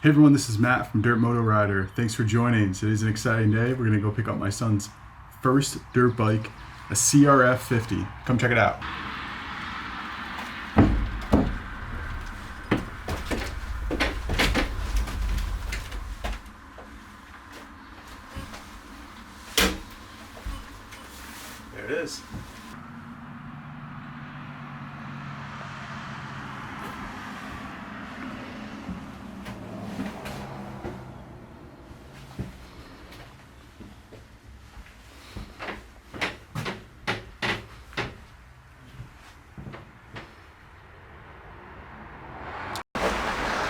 Hey everyone, this is Matt from Dirt Moto Rider. Thanks for joining. Today's an exciting day. We're gonna go pick up my son's first dirt bike, a CRF50. Come check it out. There it is.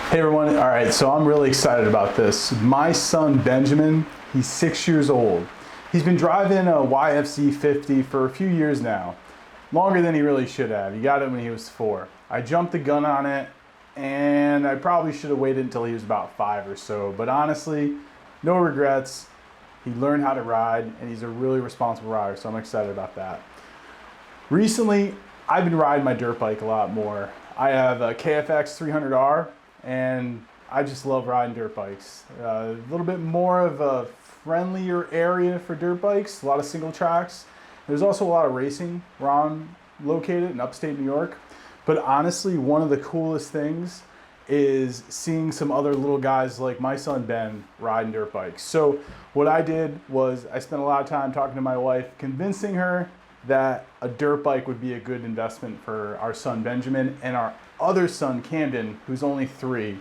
Hey everyone, all right, so I'm really excited about this. My son Benjamin, he's 6 years old. He's been driving a YFZ50 for a few years now, longer than he really should have. He got it when he was 4. I jumped the gun on it, and I probably should have waited until he was about 5 or so, but honestly, no regrets. He learned how to ride, and he's a really responsible rider, so I'm excited about that. Recently, I've been riding my dirt bike a lot more. I have a KFX300R, and I just love riding dirt bikes. A little bit more of a friendlier area for dirt bikes, a lot of single tracks. There's also a lot of racing where I'm located in upstate New York. But honestly, one of the coolest things is seeing some other little guys like my son Ben riding dirt bikes. So what I did was I spent a lot of time talking to my wife, convincing her that a dirt bike would be a good investment for our son Benjamin and our other son Camden, who's only 3.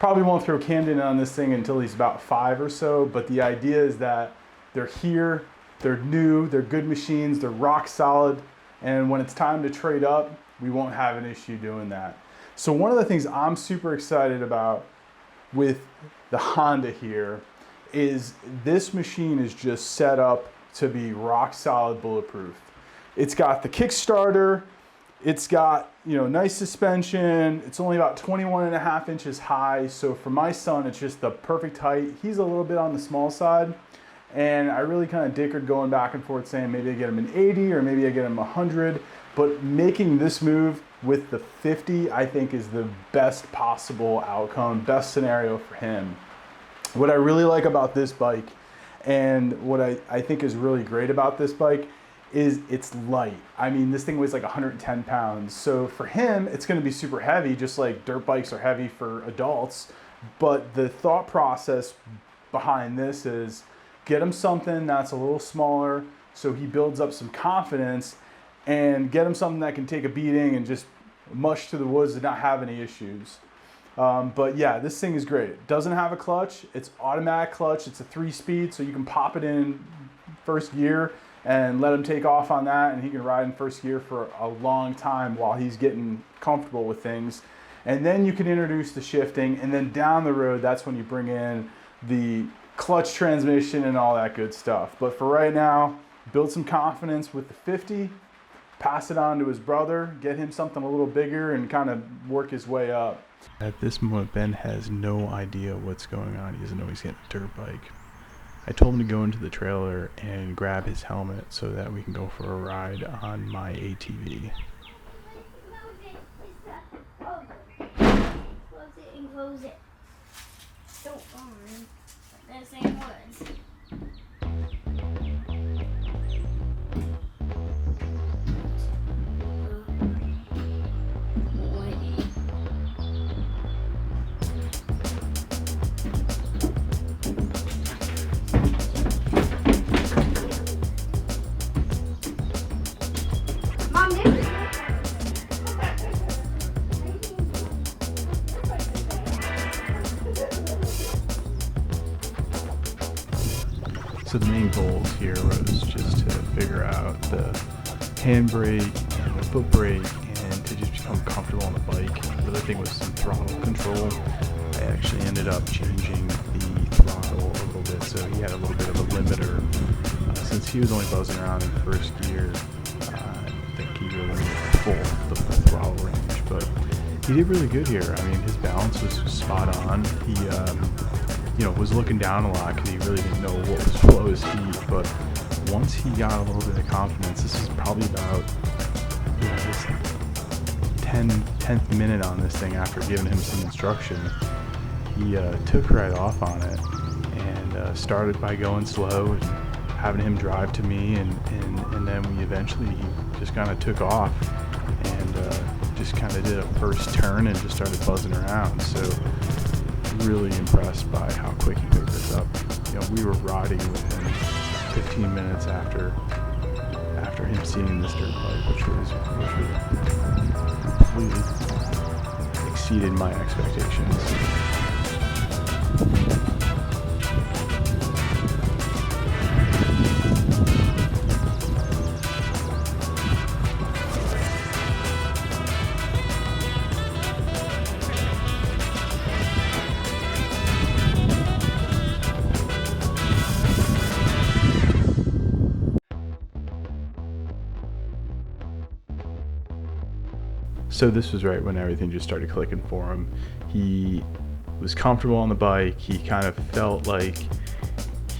Probably won't throw Camden on this thing until he's about 5 or so, but the idea is that they're here, they're new, they're good machines, they're rock solid, and when it's time to trade up, we won't have an issue doing that. So one of the things I'm super excited about with the Honda here is this machine is just set up to be rock solid bulletproof. It's got the Kickstarter, it's got, nice suspension. It's only about 21.5 inches high. So for my son, it's just the perfect height. He's a little bit on the small side. And I really kind of dickered going back and forth saying maybe I get him an 80 or maybe I get him 100. But making this move with the 50, I think is the best possible outcome, best scenario for him. What I really like about this bike and what I think is really great about this bike is it's light. I mean, this thing weighs like 110 pounds. So for him, it's gonna be super heavy, just like dirt bikes are heavy for adults. But the thought process behind this is get him something that's a little smaller so he builds up some confidence, and get him something that can take a beating and just mush to the woods and not have any issues. But yeah, this thing is great. It doesn't have a clutch. It's automatic clutch. It's a 3-speed, so you can pop it in first gear and let him take off on that, and he can ride in first gear for a long time while he's getting comfortable with things. And then you can introduce the shifting, and then down the road, that's when you bring in the clutch transmission and all that good stuff. But for right now, build some confidence with the 50, pass it on to his brother, get him something a little bigger, and kind of work his way up. At this moment, Ben has no idea what's going on. He doesn't know he's getting a dirt bike. I told him to go into the trailer and grab his helmet so that we can go for a ride on my ATV. Close it and close it. Don't run. They're saying words. So the main goals here was just to figure out the handbrake and the foot brake and to just become comfortable on the bike. The other thing was some throttle control. I actually ended up changing the throttle a little bit, so he had a little bit of a limiter. Since he was only buzzing around in first gear, I don't think he really needed the full throttle range, but he did really good here. I mean, his balance was spot on. He was looking down a lot because he really didn't know what was below his feet, but once he got a little bit of confidence, this is probably about his 10th minute on this thing after giving him some instruction, he took right off on it and started by going slow and having him drive to me, and then we eventually just kind of took off and just kind of did a first turn and just started buzzing around. So really impressed by how quick he picked this up. You know, we were riding within 15 minutes after him seeing this dirt bike, which completely exceeded my expectations. So this was right when everything just started clicking for him. He was comfortable on the bike. He kind of felt like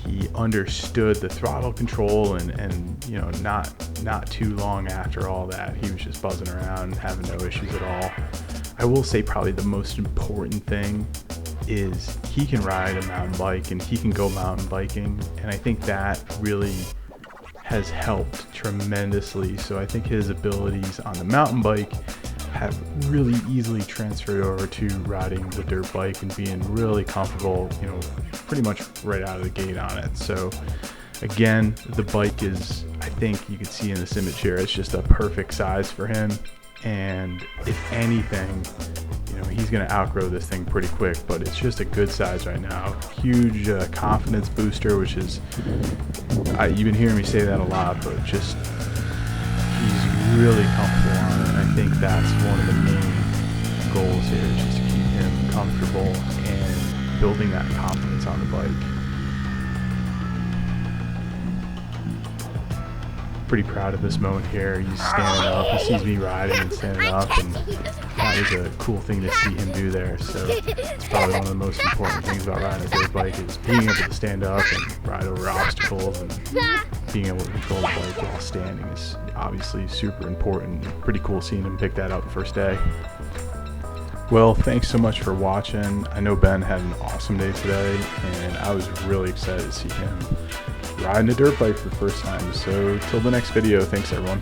he understood the throttle control, and you know, not too long after all that, he was just buzzing around, having no issues at all. I will say probably the most important thing is he can ride a mountain bike and he can go mountain biking, and I think that really has helped tremendously. So I think his abilities on the mountain bike have really easily transferred over to riding the dirt bike and being really comfortable, you know, pretty much right out of the gate on it. So again, the bike is, I think you can see in this image here, it's just a perfect size for him. And if anything, you know, he's going to outgrow this thing pretty quick, but it's just a good size right now. Huge confidence booster, which is, you've been hearing me say that a lot, but just he's really comfortable on it. And I think that's one of the main goals here, is just to keep him comfortable and building that confidence on the bike. Pretty proud of this moment here. He's standing up, he sees me riding and standing up, and that was a cool thing to see him do there. So it's probably one of the most important things about riding a dirt bike, is being able to stand up and ride over obstacles, and being able to control the bike while standing is obviously super important. Pretty cool seeing him pick that up the first day. Well, thanks so much for watching. I know Ben had an awesome day today, and I was really excited to see him riding a dirt bike for the first time. So till the next video, thanks everyone.